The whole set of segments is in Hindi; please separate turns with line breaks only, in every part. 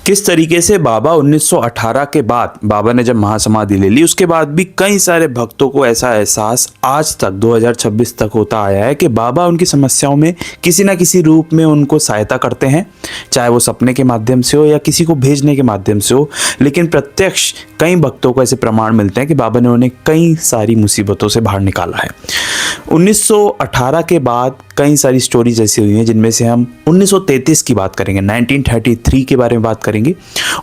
किस तरीके से बाबा 1918 के बाद बाबा ने जब महासमाधि ले ली उसके बाद भी कई सारे भक्तों को ऐसा एहसास आज तक 2026 तक होता आया है कि बाबा उनकी समस्याओं में किसी ना किसी रूप में उनको सहायता करते हैं, चाहे वो सपने के माध्यम से हो या किसी को भेजने के माध्यम से हो। लेकिन प्रत्यक्ष कई भक्तों को ऐसे प्रमाण मिलते हैं कि बाबा ने उन्हें कई सारी मुसीबतों से बाहर निकाला है। 1918 के बाद कई सारी स्टोरीज ऐसी हुई हैं जिनमें से हम 1933 की बात करेंगे, 1933 के बारे में बात करेंगे।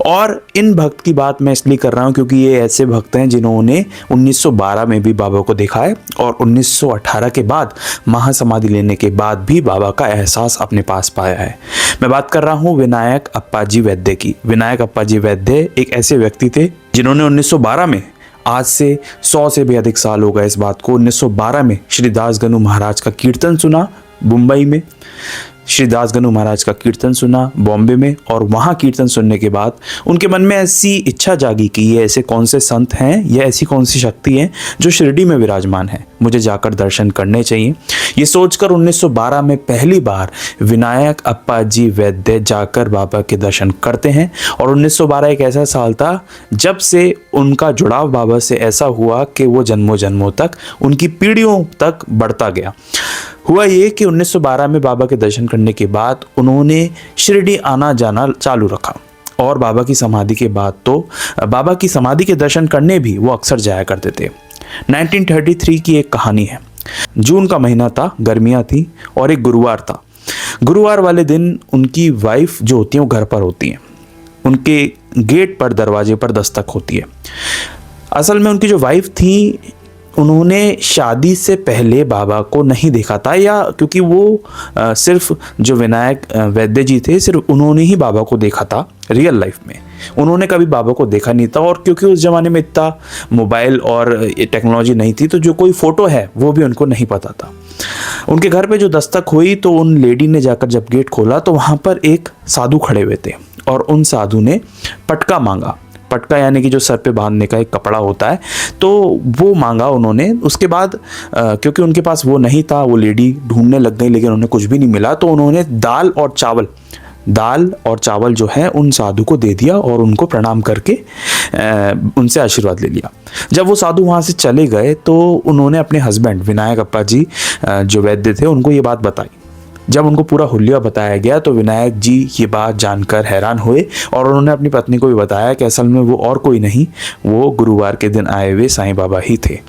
और इन भक्त की बात मैं इसलिए कर रहा हूं क्योंकि ये ऐसे भक्त हैं जिन्होंने 1912 में भी बाबा को देखा है और 1918 के बाद महासमाधि लेने के बाद भी बाबा का एहसास अपने पास पाया है। मैं बात कर रहा हूँ विनायक अप्पाजी वैद्य की। विनायक अप्पाजी वैद्य एक ऐसे व्यक्ति थे जिन्होंने 1912 में, आज से 100 से भी अधिक साल हो गए इस बात को, 1912 में श्री दास गनू महाराज का कीर्तन सुना मुंबई में, श्री दास गनू महाराज का कीर्तन सुना बॉम्बे में। और वहाँ कीर्तन सुनने के बाद उनके मन में ऐसी इच्छा जागी कि ये ऐसे कौन से संत हैं, ये ऐसी कौन सी शक्ति है जो शिरडी में विराजमान है, मुझे जाकर दर्शन करने चाहिए। ये सोचकर 1912 में पहली बार विनायक अप्पाजी वैद्य जाकर बाबा के दर्शन करते हैं। और 1912 एक ऐसा साल था जब से उनका जुड़ाव बाबा से ऐसा हुआ कि वो जन्मों जन्मों तक, उनकी पीढ़ियों तक बढ़ता गया। हुआ ये कि 1912 में बाबा के दर्शन करने के बाद उन्होंने शिरडी आना जाना चालू रखा। और बाबा की समाधि के बाद तो बाबा की समाधि के दर्शन करने भी वो अक्सर जाया करते थे। 1933 की एक कहानी है। जून का महीना था, गर्मियाँ थी और एक गुरुवार था। गुरुवार वाले दिन उनकी वाइफ जो होती हैं वो घर पर होती हैं, उनके गेट पर, दरवाजे पर दस्तक होती है। असल में उनकी जो वाइफ थी उन्होंने शादी से पहले बाबा को नहीं देखा था, या क्योंकि वो सिर्फ जो विनायक वैद्य जी थे सिर्फ उन्होंने ही बाबा को देखा था रियल लाइफ में, उन्होंने कभी बाबा को देखा नहीं था। और क्योंकि उस ज़माने में इतना मोबाइल और टेक्नोलॉजी नहीं थी तो जो कोई फ़ोटो है वो भी उनको नहीं पता था। उनके घर पे जो दस्तक हुई तो उन लेडी ने जाकर जब गेट खोला तो वहाँ पर एक साधु खड़े हुए थे और उन साधु ने पटका मांगा। पटका यानी कि जो सर पे बांधने का एक कपड़ा होता है, तो वो मांगा उन्होंने। उसके बाद क्योंकि उनके पास वो नहीं था, वो लेडी ढूंढने लग गई लेकिन उन्हें कुछ भी नहीं मिला, तो उन्होंने दाल और चावल जो है उन साधु को दे दिया और उनको प्रणाम करके उनसे आशीर्वाद ले लिया। जब वो साधु वहाँ से चले गए तो उन्होंने अपने हस्बैंड विनायक अप्पाजी जो वैद्य थे उनको ये बात बताई। जब उनको पूरा हुलिया बताया गया तो विनायक जी ये बात जानकर हैरान हुए और उन्होंने अपनी पत्नी को भी बताया कि असल में वो और कोई नहीं, वो गुरुवार के दिन आए हुए साईं बाबा ही थे।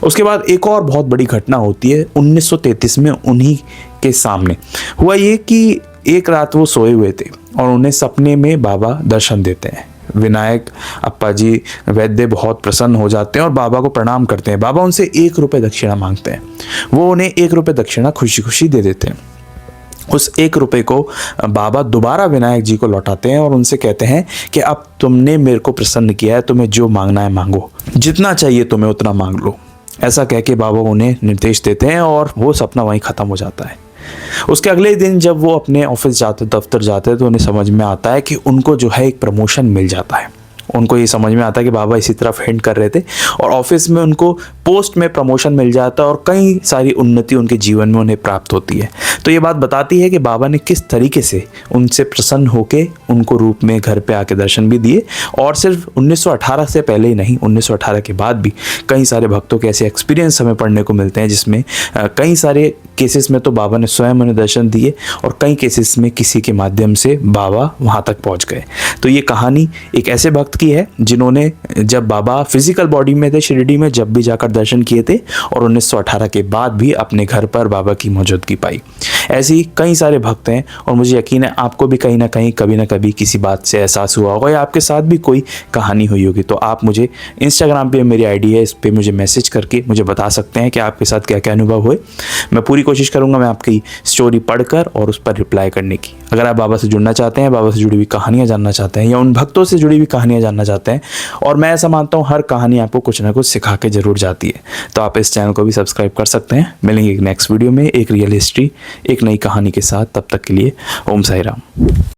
उसके बाद एक और बहुत बड़ी घटना होती है 1933 में। उन्हीं के सामने हुआ ये कि एक रात वो सोए हुए थे और उन्हें सपने में बाबा दर्शन देते हैं। विनायक अप्पाजी वैद्य बहुत प्रसन्न हो जाते हैं और बाबा को प्रणाम करते हैं। बाबा उनसे 1 रुपये दक्षिणा मांगते हैं, वो उन्हें 1 रुपये दक्षिणा खुशी खुशी दे देते हैं। उस 1 रुपये को बाबा दोबारा विनायक जी को लौटाते हैं और उनसे कहते हैं कि अब तुमने मेरे को प्रसन्न किया है, तुम्हें जो मांगना है मांगो, जितना चाहिए तुम्हें उतना मांग लो। ऐसा कह के बाबा उन्हें निर्देश देते हैं और वो सपना वहीं ख़त्म हो जाता है। उसके अगले दिन जब वो अपने ऑफिस जाते, दफ्तर जाते, तो उन्हें समझ में आता है कि उनको जो है एक प्रमोशन मिल जाता है। उनको ये समझ में आता है कि बाबा इसी तरफ हिंट कर रहे थे और ऑफिस में उनको पोस्ट में प्रमोशन मिल जाता है और कई सारी उन्नति उनके जीवन में उन्हें प्राप्त होती है। तो ये बात बताती है कि बाबा ने किस तरीके से उनसे प्रसन्न होकर उनको रूप में घर पे आके दर्शन भी दिए। और सिर्फ 1918 से पहले ही नहीं, 1918 के बाद भी कई सारे भक्तों के ऐसे एक्सपीरियंस हमें पढ़ने को मिलते हैं जिसमें कई सारे केसेस में तो बाबा ने स्वयं उन्हें दर्शन दिए और कई केसेस में किसी के माध्यम से बाबा वहाँ तक पहुँच गए। तो ये कहानी एक ऐसे भक्त की है जिन्होंने जब बाबा फिजिकल बॉडी में थे शिरडी में, जब भी जाकर दर्शन किए थे और 1918 के बाद भी अपने घर पर बाबा की मौजूदगी पाई। ऐसी कई सारे भक्त हैं और मुझे यकीन है आपको भी कहीं ना कहीं कभी ना कभी किसी बात से एहसास हुआ होगा या आपके साथ भी कोई कहानी हुई होगी। तो आप मुझे इंस्टाग्राम पे मेरी आईडी है, इस पर मुझे मैसेज करके मुझे बता सकते हैं कि आपके साथ क्या क्या अनुभव हुए। मैं पूरी कोशिश करूँगा मैं आपकी स्टोरी पढ़कर और उस पर रिप्लाई करने की। अगर आप बाबा से जुड़ना चाहते हैं, बाबा से जुड़ी हुई कहानियाँ जानना चाहते हैं या उन भक्तों से जुड़ी हुई कहानियाँ जानना चाहते हैं, और मैं ऐसा मानता हूँ हर कहानी आपको कुछ ना कुछ सिखा के जरूर जाती है, तो आप इस चैनल को भी सब्सक्राइब कर सकते हैं। मिलेंगे एक नेक्स्ट वीडियो में एक रियल हिस्ट्री, एक नई कहानी के साथ। तब तक के लिए ओम साई राम।